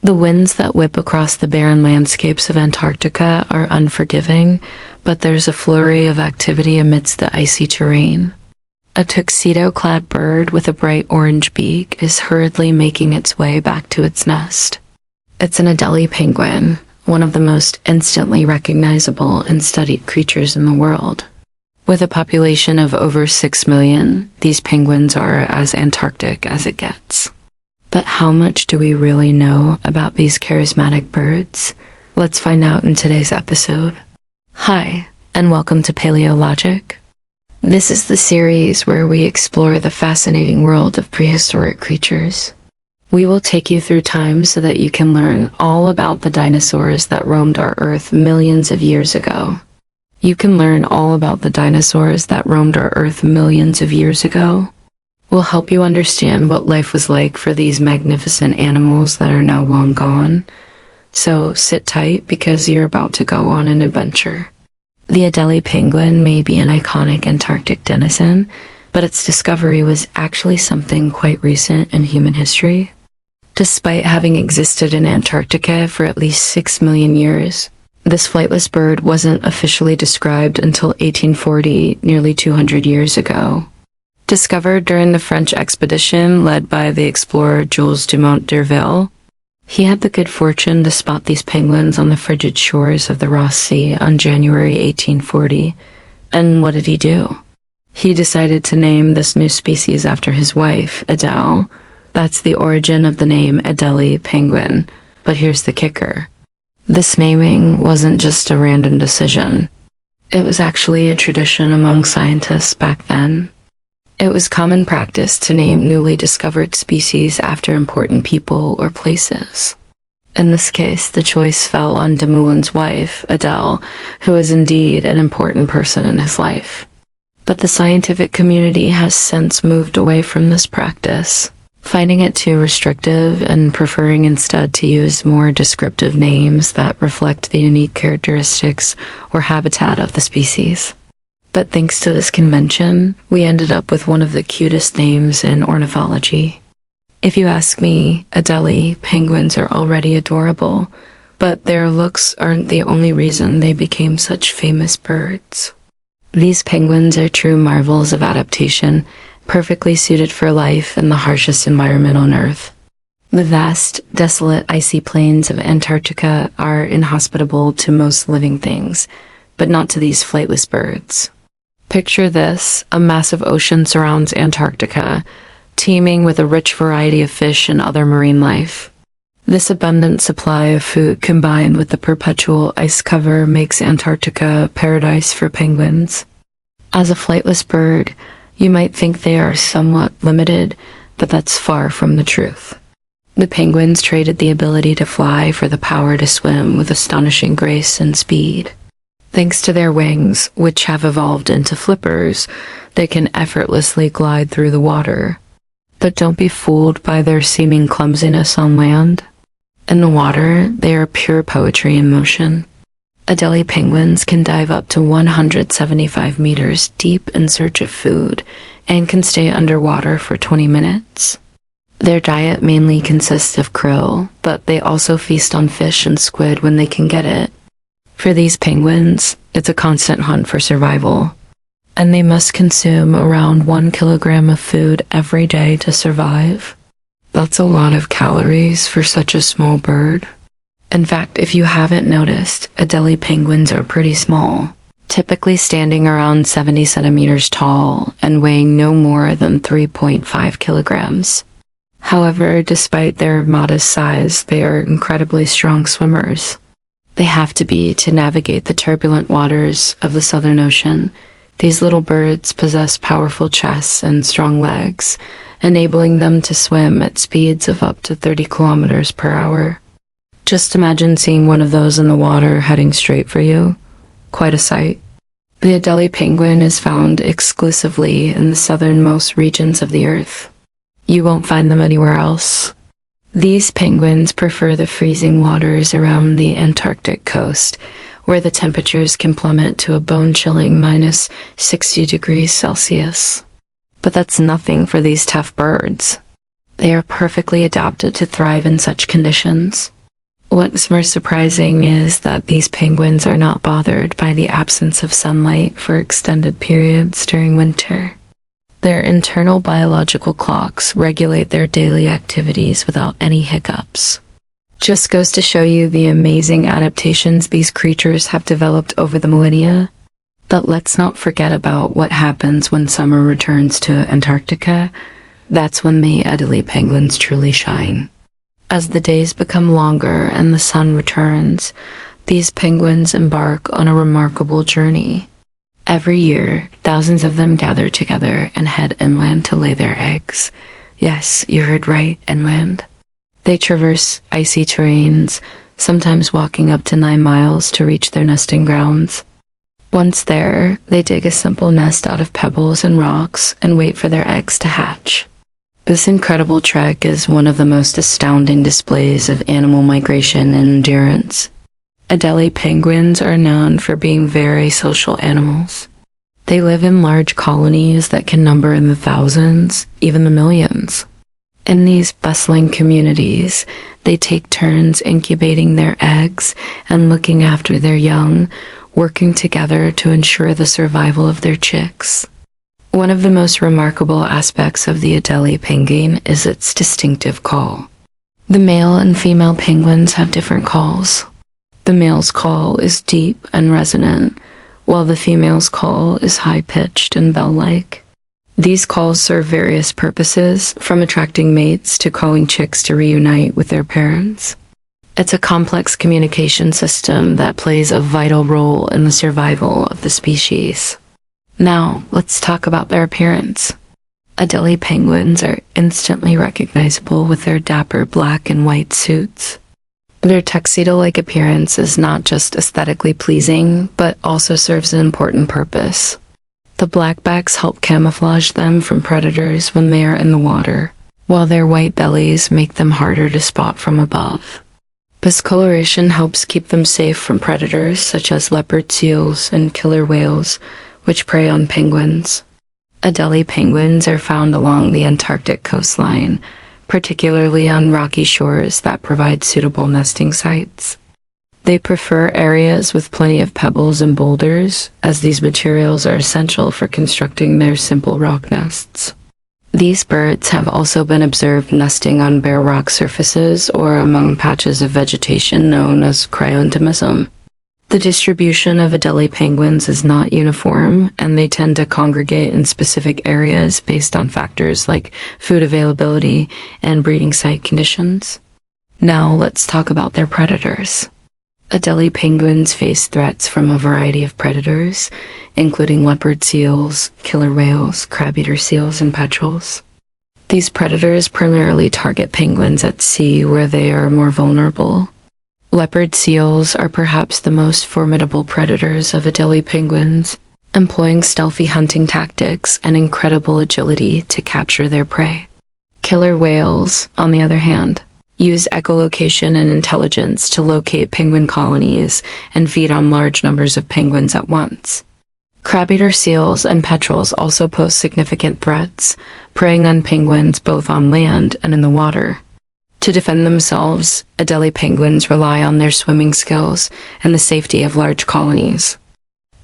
The winds that whip across the barren landscapes of Antarctica are unforgiving, but there's a flurry of activity amidst the icy terrain. A tuxedo-clad bird with a bright orange beak is hurriedly making its way back to its nest. It's an Adélie penguin, one of the most instantly recognizable and studied creatures in the world. With a population of over 6 million, these penguins are as Antarctic as it gets. But how much do we really know about these charismatic birds? Let's find out in today's episode. Hi, and welcome to Paleologic. This is the series where we explore the fascinating world of prehistoric creatures. We will take you through time so that you can learn all about the dinosaurs that roamed our Earth millions of years ago. You can learn all about the dinosaurs that roamed our Earth millions of years ago. We'll help you understand what life was like for these magnificent animals that are now long gone. So sit tight because you're about to go on an adventure. The Adélie penguin may be an iconic Antarctic denizen, but its discovery was actually something quite recent in human history. Despite having existed in Antarctica for at least 6 million years, this flightless bird wasn't officially described until 1840, nearly 200 years ago. Discovered during the French expedition led by the explorer Jules Dumont d'Urville, he had the good fortune to spot these penguins on the frigid shores of the Ross Sea on January 1840. And what did he do? He decided to name this new species after his wife, Adele. That's the origin of the name Adélie Penguin. But here's the kicker. This naming wasn't just a random decision. It was actually a tradition among scientists back then. It was common practice to name newly discovered species after important people or places. In this case, the choice fell on Dumoulin's wife, Adele, who is indeed an important person in his life. But the scientific community has since moved away from this practice, finding it too restrictive and preferring instead to use more descriptive names that reflect the unique characteristics or habitat of the species. But thanks to this convention, we ended up with one of the cutest names in ornithology. If you ask me, Adélie penguins are already adorable, but their looks aren't the only reason they became such famous birds. These penguins are true marvels of adaptation, perfectly suited for life in the harshest environment on Earth. The vast, desolate, icy plains of Antarctica are inhospitable to most living things, but not to these flightless birds. Picture this: a massive ocean surrounds Antarctica, teeming with a rich variety of fish and other marine life. This abundant supply of food combined with the perpetual ice cover makes Antarctica a paradise for penguins. As a flightless bird, you might think they are somewhat limited, but that's far from the truth. The penguins traded the ability to fly for the power to swim with astonishing grace and speed. Thanks to their wings, which have evolved into flippers, they can effortlessly glide through the water. But don't be fooled by their seeming clumsiness on land. In the water, they are pure poetry in motion. Adélie penguins can dive up to 175 meters deep in search of food and can stay underwater for 20 minutes. Their diet mainly consists of krill, but they also feast on fish and squid when they can get it. For these penguins, it's a constant hunt for survival, and they must consume around 1 kilogram of food every day to survive. That's a lot of calories for such a small bird. In fact, if you haven't noticed, Adélie penguins are pretty small, typically standing around 70 centimeters tall and weighing no more than 3.5 kilograms. However, despite their modest size, they are incredibly strong swimmers. They have to be to navigate the turbulent waters of the Southern Ocean. These little birds possess powerful chests and strong legs, enabling them to swim at speeds of up to 30 kilometers per hour. Just imagine seeing one of those in the water heading straight for you. Quite a sight. The Adélie penguin is found exclusively in the southernmost regions of the Earth. You won't find them anywhere else. These penguins prefer the freezing waters around the Antarctic coast, where the temperatures can plummet to a bone-chilling minus 60 degrees Celsius. But that's nothing for these tough birds. They are perfectly adapted to thrive in such conditions. What's more surprising is that these penguins are not bothered by the absence of sunlight for extended periods during winter. Their internal biological clocks regulate their daily activities without any hiccups. Just goes to show you the amazing adaptations these creatures have developed over the millennia. But let's not forget about what happens when summer returns to Antarctica. That's when the Adélie penguins truly shine. As the days become longer and the sun returns, these penguins embark on a remarkable journey. Every year, thousands of them gather together and head inland to lay their eggs. Yes, you heard right, inland. They traverse icy terrains, sometimes walking up to 9 miles to reach their nesting grounds. Once there, they dig a simple nest out of pebbles and rocks and wait for their eggs to hatch. This incredible trek is one of the most astounding displays of animal migration and endurance. Adélie penguins are known for being very social animals. They live in large colonies that can number in the thousands, even the millions. In these bustling communities, they take turns incubating their eggs and looking after their young, working together to ensure the survival of their chicks. One of the most remarkable aspects of the Adélie penguin is its distinctive call. The male and female penguins have different calls. The male's call is deep and resonant, while the female's call is high-pitched and bell-like. These calls serve various purposes, from attracting mates to calling chicks to reunite with their parents. It's a complex communication system that plays a vital role in the survival of the species. Now, let's talk about their appearance. Adélie penguins are instantly recognizable with their dapper black and white suits. Their tuxedo-like appearance is not just aesthetically pleasing, but also serves an important purpose. The blackbacks help camouflage them from predators when they are in the water, while their white bellies make them harder to spot from above. This coloration helps keep them safe from predators such as leopard seals and killer whales, which prey on penguins. Adélie penguins are found along the Antarctic coastline, particularly on rocky shores that provide suitable nesting sites. They prefer areas with plenty of pebbles and boulders, as these materials are essential for constructing their simple rock nests. These birds have also been observed nesting on bare rock surfaces or among patches of vegetation known as cryoendemism. The distribution of Adélie penguins is not uniform, and they tend to congregate in specific areas based on factors like food availability and breeding site conditions. Now let's talk about their predators. Adélie penguins face threats from a variety of predators, including leopard seals, killer whales, crab-eater seals, and petrels. These predators primarily target penguins at sea where they are more vulnerable. Leopard seals are perhaps the most formidable predators of Adélie penguins, employing stealthy hunting tactics and incredible agility to capture their prey. Killer whales, on the other hand, use echolocation and intelligence to locate penguin colonies and feed on large numbers of penguins at once. Crab-eater seals and petrels also pose significant threats, preying on penguins both on land and in the water. To defend themselves, Adélie penguins rely on their swimming skills and the safety of large colonies.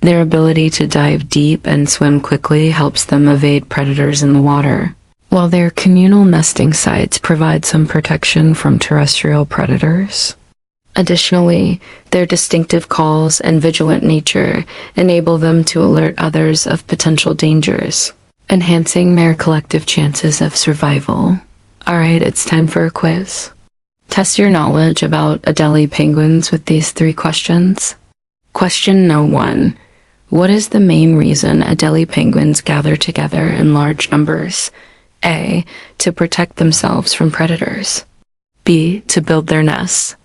Their ability to dive deep and swim quickly helps them evade predators in the water, while their communal nesting sites provide some protection from terrestrial predators. Additionally, their distinctive calls and vigilant nature enable them to alert others of potential dangers, enhancing their collective chances of survival. Alright, it's time for a quiz. Test your knowledge about Adélie penguins with these 3 questions. Question No. 1. What is the main reason Adélie penguins gather together in large numbers? A. To protect themselves from predators. B. To build their nests.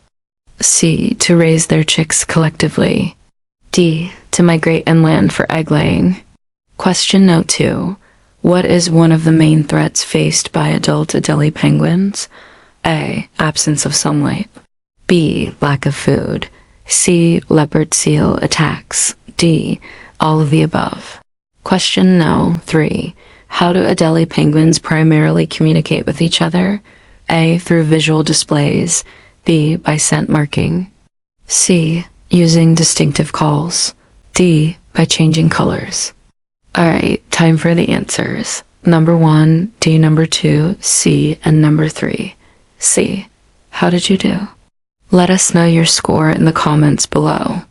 C. To raise their chicks collectively. D. To migrate inland for egg laying. Question No. 2. What is one of the main threats faced by adult Adélie penguins? A. Absence of sunlight. B. Lack of food. C. Leopard seal attacks. D. All of the above. Question No. 3. How do Adélie penguins primarily communicate with each other? A. Through visual displays. B. By scent marking. C. Using distinctive calls. D. By changing colors. Alright, time for the answers. Number 1, D. Number 2, C, and number 3. C. How did you do? Let us know your score in the comments below.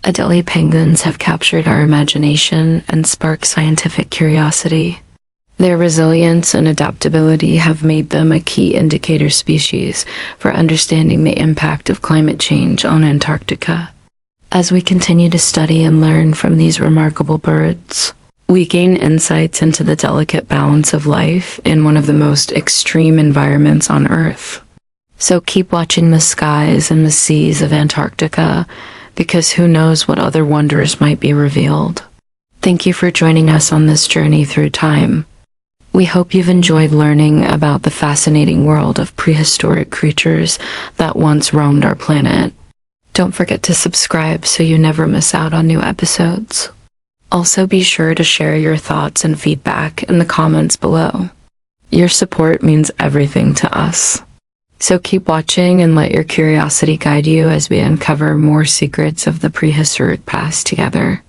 Adélie penguins have captured our imagination and sparked scientific curiosity. Their resilience and adaptability have made them a key indicator species for understanding the impact of climate change on Antarctica. As we continue to study and learn from these remarkable birds, we gain insights into the delicate balance of life in one of the most extreme environments on Earth. So keep watching the skies and the seas of Antarctica, because who knows what other wonders might be revealed. Thank you for joining us on this journey through time. We hope you've enjoyed learning about the fascinating world of prehistoric creatures that once roamed our planet. Don't forget to subscribe so you never miss out on new episodes. Also, be sure to share your thoughts and feedback in the comments below. Your support means everything to us. So keep watching and let your curiosity guide you as we uncover more secrets of the prehistoric past together.